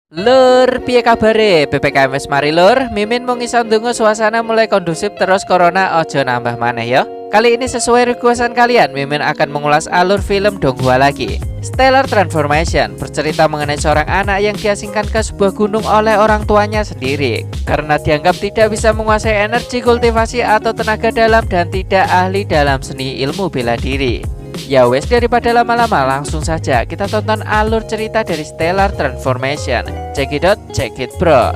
Lur, piye kabare? PPKM wis mari lur. Mimin mung iso ndonga suasana mulai kondusif terus corona ojo nambah maneh ya. Kali ini sesuai requestan kalian, Mimin akan mengulas alur film Donghua lagi. Stellar Transformation bercerita mengenai seorang anak yang diasingkan ke sebuah gunung oleh orang tuanya sendiri karena dianggap tidak bisa menguasai energi kultivasi atau tenaga dalam dan tidak ahli dalam seni ilmu bela diri. Ya wes, daripada lama-lama langsung saja kita tonton alur cerita dari Stellar Transformation. Check it out, check it bro.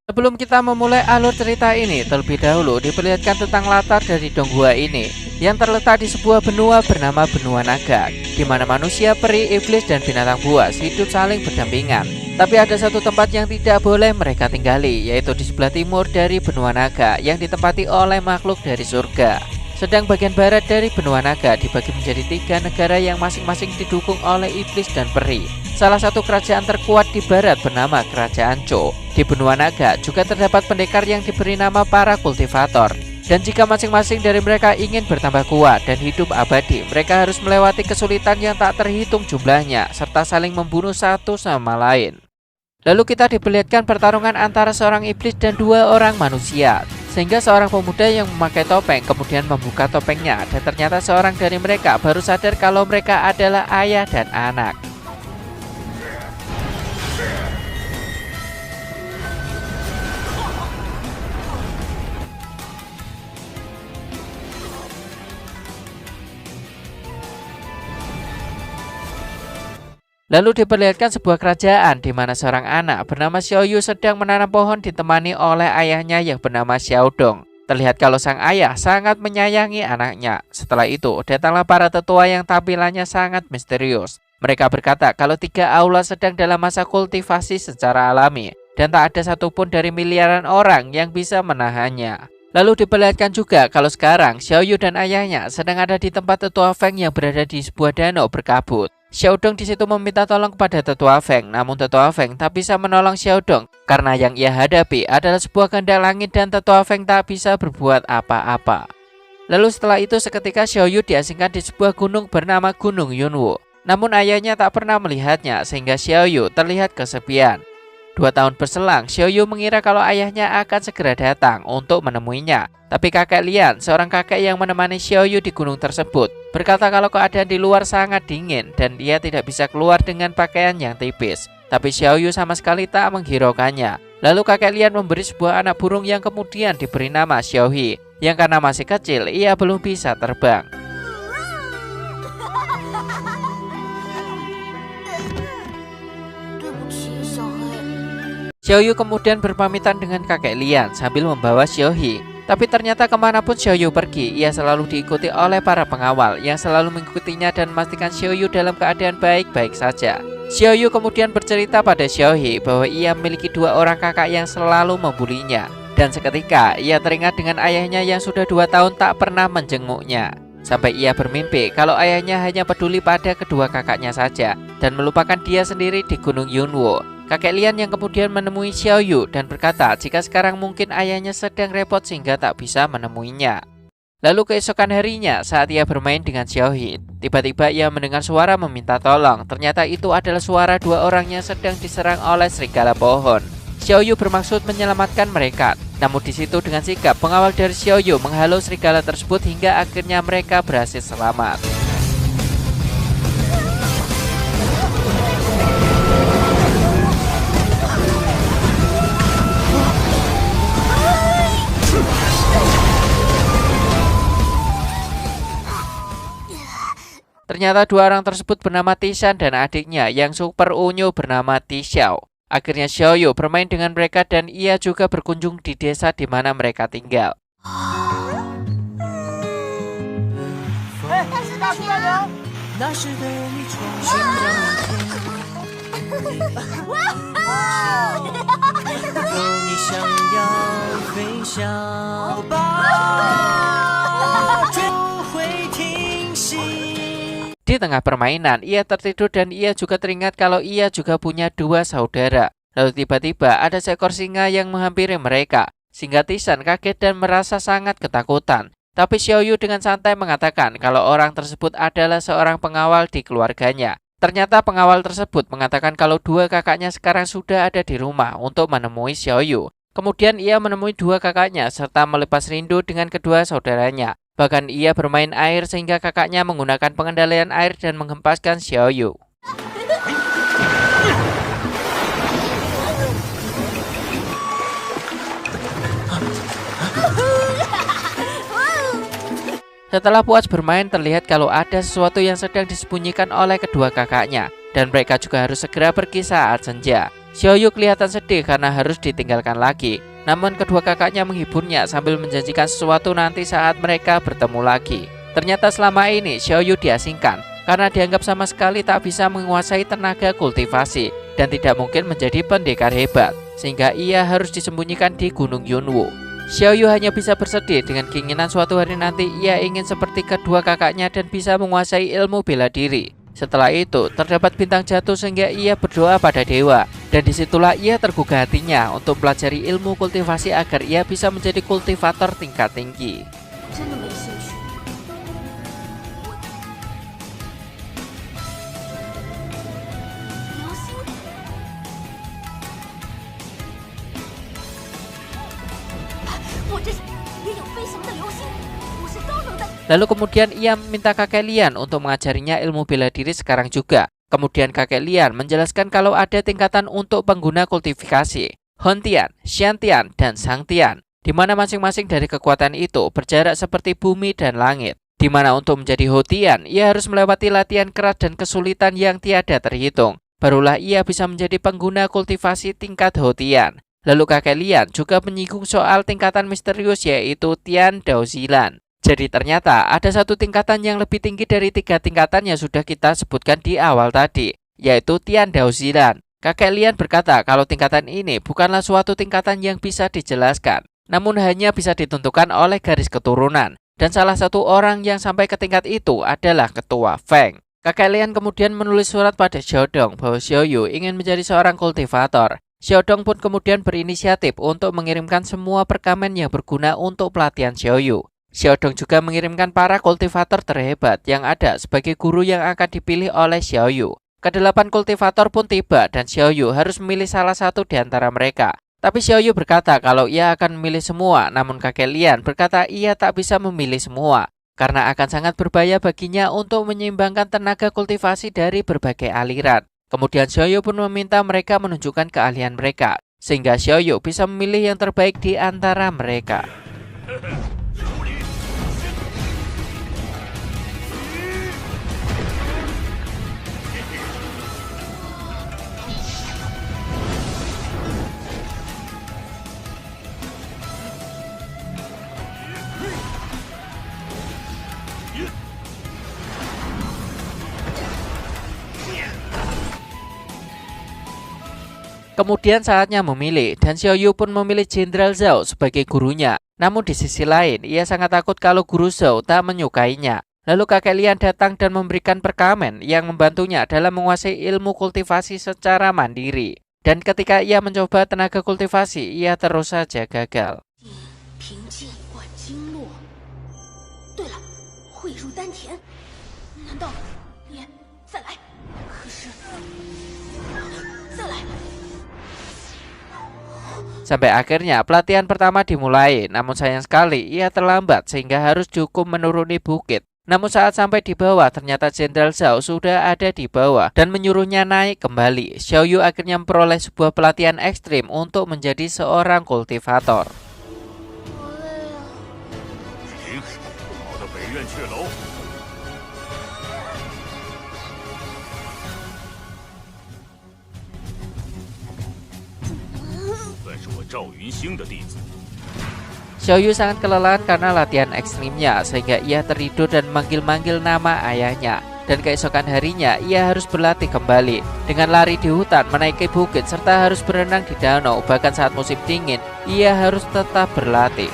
Sebelum kita memulai alur cerita ini, terlebih dahulu diperlihatkan tentang latar dari Donghua ini yang terletak di sebuah benua bernama Benua Naga, di mana manusia, peri, iblis, dan binatang buas hidup saling berdampingan. Tapi ada satu tempat yang tidak boleh mereka tinggali, yaitu di sebelah timur dari Benua Naga yang ditempati oleh makhluk dari surga. Sedang bagian barat dari Benua Naga dibagi menjadi 3 negara yang masing-masing didukung oleh iblis dan peri. Salah satu kerajaan terkuat di barat bernama Kerajaan Cho. Di Benua Naga juga terdapat pendekar yang diberi nama para kultivator. Dan jika masing-masing dari mereka ingin bertambah kuat dan hidup abadi, mereka harus melewati kesulitan yang tak terhitung jumlahnya, serta saling membunuh satu sama lain. Lalu kita diperlihatkan pertarungan antara seorang iblis dan 2 orang manusia. Sehingga seorang pemuda yang memakai topeng kemudian membuka topengnya, dan ternyata seorang dari mereka baru sadar kalau mereka adalah ayah dan anak. Lalu diperlihatkan sebuah kerajaan di mana seorang anak bernama Xiaoyu sedang menanam pohon ditemani oleh ayahnya yang bernama Xiaodong. Terlihat kalau sang ayah sangat menyayangi anaknya. Setelah itu, datanglah para tetua yang tampilannya sangat misterius. Mereka berkata kalau 3 aula sedang dalam masa kultivasi secara alami dan tak ada satupun dari miliaran orang yang bisa menahannya. Lalu diperlihatkan juga kalau sekarang Xiaoyu dan ayahnya sedang ada di tempat tetua Feng yang berada di sebuah danau berkabut. Xiaodong di situ meminta tolong kepada tetua Feng, namun tetua Feng tak bisa menolong Xiaodong karena yang ia hadapi adalah sebuah kehendak langit dan tetua Feng tak bisa berbuat apa-apa. Lalu setelah itu seketika Xiaoyu diasingkan di sebuah gunung bernama Gunung Yunwu. Namun ayahnya tak pernah melihatnya sehingga Xiaoyu terlihat kesepian. 2 tahun berselang, Xiaoyu mengira kalau ayahnya akan segera datang untuk menemuinya. Tapi kakek Lian, seorang kakek yang menemani Xiaoyu di gunung tersebut, berkata kalau keadaan di luar sangat dingin dan dia tidak bisa keluar dengan pakaian yang tipis. Tapi Xiaoyu sama sekali tak menghiraukannya. Lalu kakek Lian memberi sebuah anak burung yang kemudian diberi nama Xiaohi, yang karena masih kecil ia belum bisa terbang. Xiaoyu kemudian berpamitan dengan kakek Lian sambil membawa Xiaohi. Tapi ternyata kemanapun Xiaoyu pergi, ia selalu diikuti oleh para pengawal yang selalu mengikutinya dan memastikan Xiaoyu dalam keadaan baik-baik saja. Xiaoyu kemudian bercerita pada Xiaohi bahwa ia memiliki 2 orang kakak yang selalu membulinya. Dan seketika ia teringat dengan ayahnya yang sudah 2 tahun tak pernah menjenguknya. Sampai ia bermimpi kalau ayahnya hanya peduli pada kedua kakaknya saja dan melupakan dia sendiri di Gunung Yunwu. Kakek Lian yang kemudian menemui Xiaoyu dan berkata jika sekarang mungkin ayahnya sedang repot sehingga tak bisa menemuinya. Lalu keesokan harinya saat ia bermain dengan Xiaohi, tiba-tiba ia mendengar suara meminta tolong. Ternyata itu adalah suara 2 orang yang sedang diserang oleh serigala pohon. Xiaoyu bermaksud menyelamatkan mereka. Namun di situ dengan sigap pengawal dari Xiaoyu menghalau serigala tersebut hingga akhirnya mereka berhasil selamat. Ternyata 2 orang tersebut bernama Tishan dan adiknya yang super unyu bernama Tixiao. Akhirnya Xiaoyu bermain dengan mereka dan ia juga berkunjung di desa di mana mereka tinggal. Di tengah permainan, ia tertidur dan ia juga teringat kalau ia juga punya 2 saudara. Lalu tiba-tiba ada seekor singa yang menghampiri mereka, sehingga Tisan kaget dan merasa sangat ketakutan. Tapi Xiaoyu dengan santai mengatakan kalau orang tersebut adalah seorang pengawal di keluarganya. Ternyata pengawal tersebut mengatakan kalau dua kakaknya sekarang sudah ada di rumah untuk menemui Xiaoyu. Kemudian ia menemui dua kakaknya serta melepas rindu dengan kedua saudaranya. Bahkan ia bermain air sehingga kakaknya menggunakan pengendalian air dan menghempaskan Xiaoyu. Setelah puas bermain, terlihat kalau ada sesuatu yang sedang disembunyikan oleh kedua kakaknya, dan mereka juga harus segera pergi saat senja. Xiaoyu kelihatan sedih karena harus ditinggalkan lagi, namun kedua kakaknya menghiburnya sambil menjanjikan sesuatu nanti saat mereka bertemu lagi. Ternyata selama ini Xiaoyu diasingkan karena dianggap sama sekali tak bisa menguasai tenaga kultivasi dan tidak mungkin menjadi pendekar hebat, sehingga ia harus disembunyikan di Gunung Yunwu. Xiaoyu hanya bisa bersedih dengan keinginan suatu hari nanti ia ingin seperti kedua kakaknya dan bisa menguasai ilmu bela diri. Setelah itu, terdapat bintang jatuh sehingga ia berdoa pada dewa. Dan disitulah ia tergugah hatinya untuk pelajari ilmu kultivasi agar ia bisa menjadi kultivator tingkat tinggi. Lalu kemudian ia meminta kakek Lian untuk mengajarinya ilmu bela diri sekarang juga. Kemudian kakek Lian menjelaskan kalau ada tingkatan untuk pengguna kultifikasi, Hontian, Xiantian, dan Sangtian, di mana masing-masing dari kekuatan itu berjarak seperti bumi dan langit. Di mana untuk menjadi Hotian, ia harus melewati latihan keras dan kesulitan yang tiada terhitung. Barulah ia bisa menjadi pengguna kultivasi tingkat Hotian. Lalu kakek Lian juga menyinggung soal tingkatan misterius yaitu Tian Daozilan. Jadi ternyata ada satu tingkatan yang lebih tinggi dari tiga tingkatan yang sudah kita sebutkan di awal tadi, yaitu Tian Daozilan. Kakek Lian berkata kalau tingkatan ini bukanlah suatu tingkatan yang bisa dijelaskan, namun hanya bisa ditentukan oleh garis keturunan. Dan salah satu orang yang sampai ke tingkat itu adalah ketua Feng. Kakek Lian kemudian menulis surat pada Xiaodong bahwa Xiaoyu ingin menjadi seorang kultivator. Xiaodong pun kemudian berinisiatif untuk mengirimkan semua perkamen yang berguna untuk pelatihan Xiaoyu. Xiaodong juga mengirimkan para kultivator terhebat yang ada sebagai guru yang akan dipilih oleh Xiaoyu. Kedelapan kultivator pun tiba dan Xiaoyu harus memilih salah satu di antara mereka. Tapi Xiaoyu berkata kalau ia akan memilih semua, namun kakek Lian berkata ia tak bisa memilih semua, karena akan sangat berbahaya baginya untuk menyeimbangkan tenaga kultivasi dari berbagai aliran. Kemudian Xiaoyu pun meminta mereka menunjukkan keahlian mereka, sehingga Xiaoyu bisa memilih yang terbaik di antara mereka. Kemudian saatnya memilih, dan Xiaoyu pun memilih Jenderal Zhao sebagai gurunya. Namun di sisi lain, ia sangat takut kalau guru Zhao tak menyukainya. Lalu kakek Lian datang dan memberikan perkamen yang membantunya dalam menguasai ilmu kultivasi secara mandiri. Dan ketika ia mencoba tenaga kultivasi, ia terus saja gagal. Sampai akhirnya pelatihan pertama dimulai, namun sayang sekali ia terlambat sehingga harus cukup menuruni bukit. Namun saat sampai di bawah ternyata Jenderal Zhao sudah ada di bawah dan menyuruhnya naik kembali. Xiaoyu akhirnya memperoleh sebuah pelatihan ekstrim untuk menjadi seorang kultivator. Xiaoyu sangat kelelahan karena latihan ekstrimnya sehingga ia tertidur dan manggil-manggil nama ayahnya. Dan keesokan harinya ia harus berlatih kembali dengan lari di hutan, menaiki bukit, serta harus berenang di danau. Bahkan saat musim dingin ia harus tetap berlatih.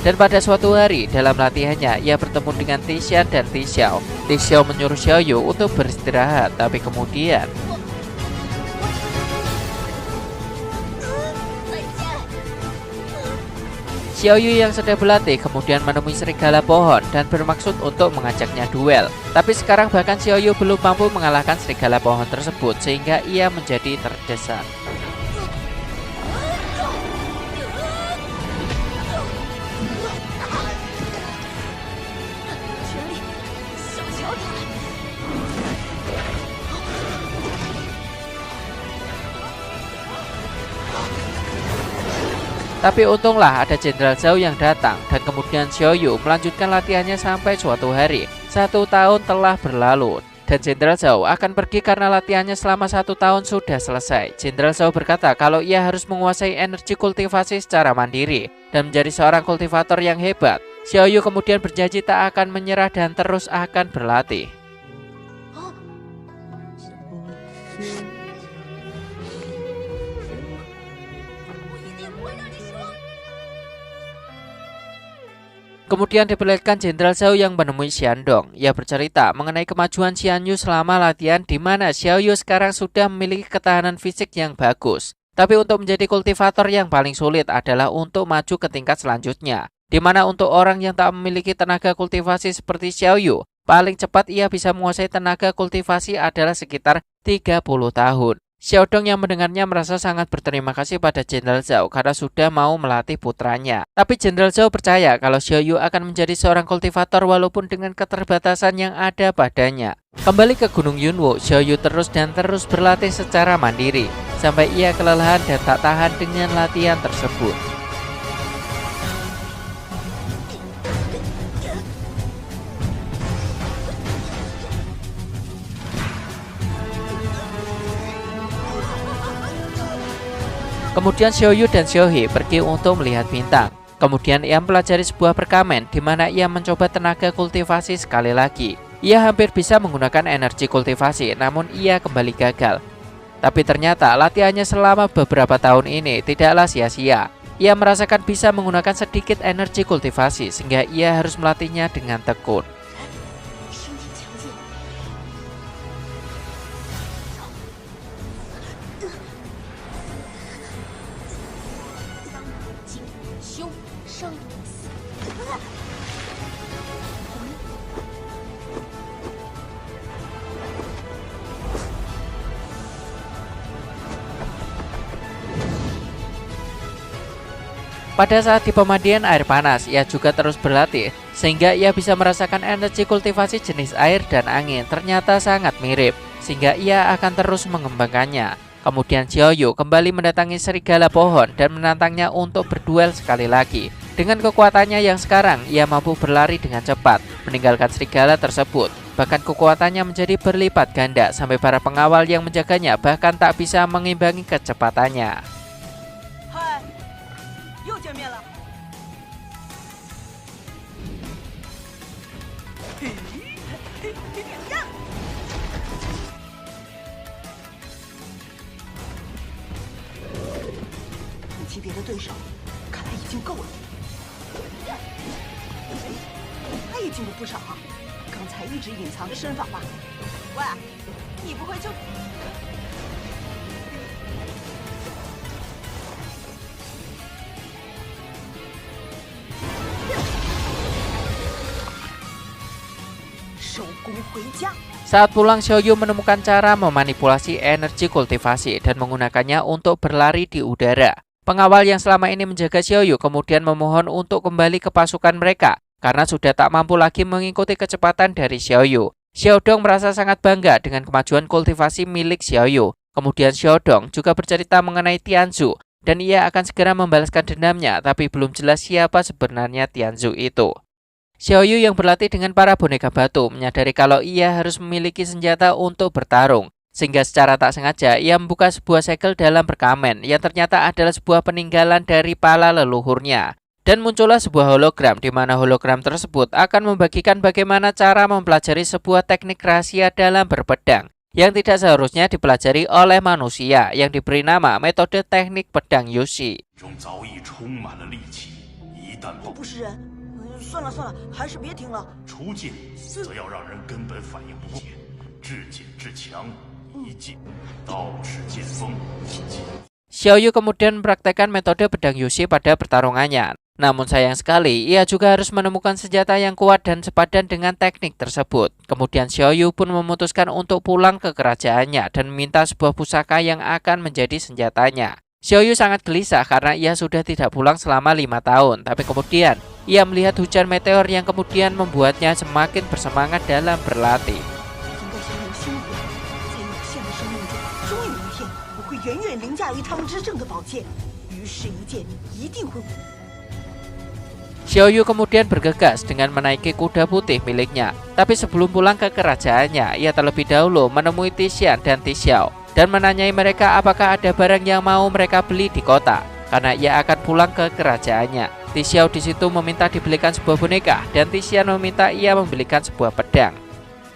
Dan pada suatu hari dalam latihannya, ia bertemu dengan Tixian dan Tixiao. Tixiao menyuruh Xiaoyu untuk beristirahat, tapi kemudian Xiaoyu yang sedang berlatih kemudian menemui serigala pohon dan bermaksud untuk mengajaknya duel. Tapi sekarang bahkan Xiaoyu belum mampu mengalahkan serigala pohon tersebut sehingga ia menjadi terdesak. Tapi untunglah ada Jenderal Zhao yang datang dan kemudian Xiaoyu melanjutkan latihannya sampai suatu hari. 1 tahun telah berlalu dan Jenderal Zhao akan pergi karena latihannya selama 1 tahun sudah selesai. Jenderal Zhao berkata kalau ia harus menguasai energi kultivasi secara mandiri dan menjadi seorang kultivator yang hebat. Xiaoyu kemudian berjanji tak akan menyerah dan terus akan berlatih. Kemudian diperlihatkan Jenderal Zhao yang menemui Xiandong. Ia bercerita mengenai kemajuan Xianyu selama latihan di mana Xiaoyu sekarang sudah memiliki ketahanan fisik yang bagus. Tapi untuk menjadi kultivator yang paling sulit adalah untuk maju ke tingkat selanjutnya. Di mana untuk orang yang tak memiliki tenaga kultivasi seperti Xiaoyu, paling cepat ia bisa menguasai tenaga kultivasi adalah sekitar 30 tahun. Xiaodong yang mendengarnya merasa sangat berterima kasih pada Jenderal Zhao karena sudah mau melatih putranya. Tapi Jenderal Zhao percaya kalau Xiaoyu akan menjadi seorang kultivator walaupun dengan keterbatasan yang ada padanya. Kembali ke Gunung Yunwu, Xiaoyu terus dan terus berlatih secara mandiri sampai ia kelelahan dan tak tahan dengan latihan tersebut. Kemudian Xiaoyu dan Xiaohe pergi untuk melihat bintang. Kemudian ia mempelajari sebuah perkamen di mana ia mencoba tenaga kultivasi sekali lagi. Ia hampir bisa menggunakan energi kultivasi, namun ia kembali gagal. Tapi ternyata latihannya selama beberapa tahun ini tidaklah sia-sia. Ia merasakan bisa menggunakan sedikit energi kultivasi sehingga ia harus melatihnya dengan tekun. Pada saat di pemandian air panas, ia juga terus berlatih, sehingga ia bisa merasakan energi kultivasi jenis air dan angin ternyata sangat mirip, sehingga ia akan terus mengembangkannya. Kemudian Xiaoyu kembali mendatangi serigala pohon dan menantangnya untuk berduel sekali lagi. Dengan kekuatannya yang sekarang, ia mampu berlari dengan cepat, meninggalkan serigala tersebut. Bahkan kekuatannya menjadi berlipat ganda sampai para pengawal yang menjaganya bahkan tak bisa mengimbangi kecepatannya. Hai, 又见面了。级别的对手，看来已经够了。他也进步不少啊，刚才一直隐藏着身法吧？喂，你不会就……收工回家。 Saat pulang, Xiaoyu menemukan cara memanipulasi energi kultivasi dan menggunakannya untuk berlari di udara. Pengawal yang selama ini menjaga Xiaoyu kemudian memohon untuk kembali ke pasukan mereka karena sudah tak mampu lagi mengikuti kecepatan dari Xiaoyu. Xiaodong merasa sangat bangga dengan kemajuan kultivasi milik Xiaoyu. Kemudian Xiaodong juga bercerita mengenai Tianzu dan ia akan segera membalaskan dendamnya, tapi belum jelas siapa sebenarnya Tianzu itu. Xiaoyu yang berlatih dengan para boneka batu menyadari kalau ia harus memiliki senjata untuk bertarung. Sehingga secara tak sengaja ia membuka sebuah segel dalam perkamen yang ternyata adalah sebuah peninggalan dari pala leluhurnya. Dan muncullah sebuah hologram di mana hologram tersebut akan membagikan bagaimana cara mempelajari sebuah teknik rahasia dalam berpedang. yang tidak seharusnya dipelajari oleh manusia yang diberi nama metode teknik pedang Yushi. 不是人，算了算了，还是别听了。出剑则要让人根本反应不过，至简至强，一剑，道是剑锋，一剑。Xiaoyu kemudian mempraktekkan metode pedang Yushi pada pertarungannya. Namun sayang sekali, ia juga harus menemukan senjata yang kuat dan sepadan dengan teknik tersebut. Kemudian Xiaoyu pun memutuskan untuk pulang ke kerajaannya dan meminta sebuah pusaka yang akan menjadi senjatanya. Xiaoyu sangat gelisah karena ia sudah tidak pulang selama 5 tahun. Tapi kemudian, ia melihat hujan meteor yang kemudian membuatnya semakin bersemangat dalam berlatih. Xiaoyu kemudian bergegas dengan menaiki kuda putih miliknya. Tapi sebelum pulang ke kerajaannya, ia terlebih dahulu menemui Tixian dan Tixiao dan menanyai mereka apakah ada barang yang mau mereka beli di kota, karena ia akan pulang ke kerajaannya. Tixiao di situ meminta dibelikan sebuah boneka dan Tixian meminta ia membelikan sebuah pedang.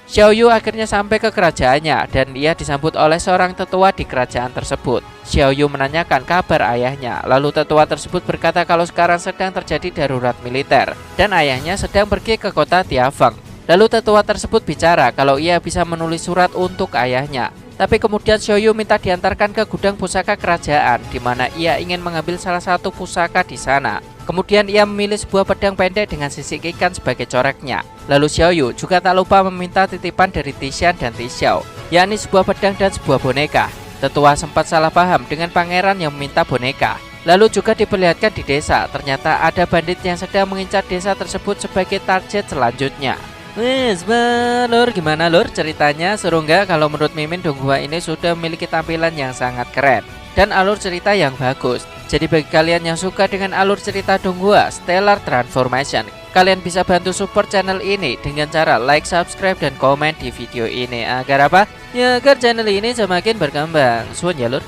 Xiaoyu akhirnya sampai ke kerajaannya dan ia disambut oleh seorang tetua di kerajaan tersebut. Xiaoyu menanyakan kabar ayahnya, lalu tetua tersebut berkata kalau sekarang sedang terjadi darurat militer dan ayahnya sedang pergi ke kota Tiafeng. Lalu tetua tersebut bicara kalau ia bisa menulis surat untuk ayahnya. Tapi kemudian Xiaoyu minta diantarkan ke gudang pusaka kerajaan di mana ia ingin mengambil salah satu pusaka di sana. Kemudian ia memilih sebuah pedang pendek dengan sisik ikan sebagai coreknya. Lalu Xiaoyu juga tak lupa meminta titipan dari Tixian dan Tixiao, yakni sebuah pedang dan sebuah boneka. Tetua sempat salah paham dengan pangeran yang meminta boneka. Lalu juga diperlihatkan di desa, ternyata ada bandit yang sedang mengincar desa tersebut sebagai target selanjutnya. Wes, Lur, gimana Lur ceritanya? Seru nggak? Kalau menurut Mimin, Donghua ini sudah memiliki tampilan yang sangat keren dan alur cerita yang bagus. Jadi bagi kalian yang suka dengan alur cerita Donghua Stellar Transformation, kalian bisa bantu support channel ini dengan cara like, subscribe, dan komen di video ini. Agar apa? Ya, agar channel ini semakin berkembang. Suun ya Lur.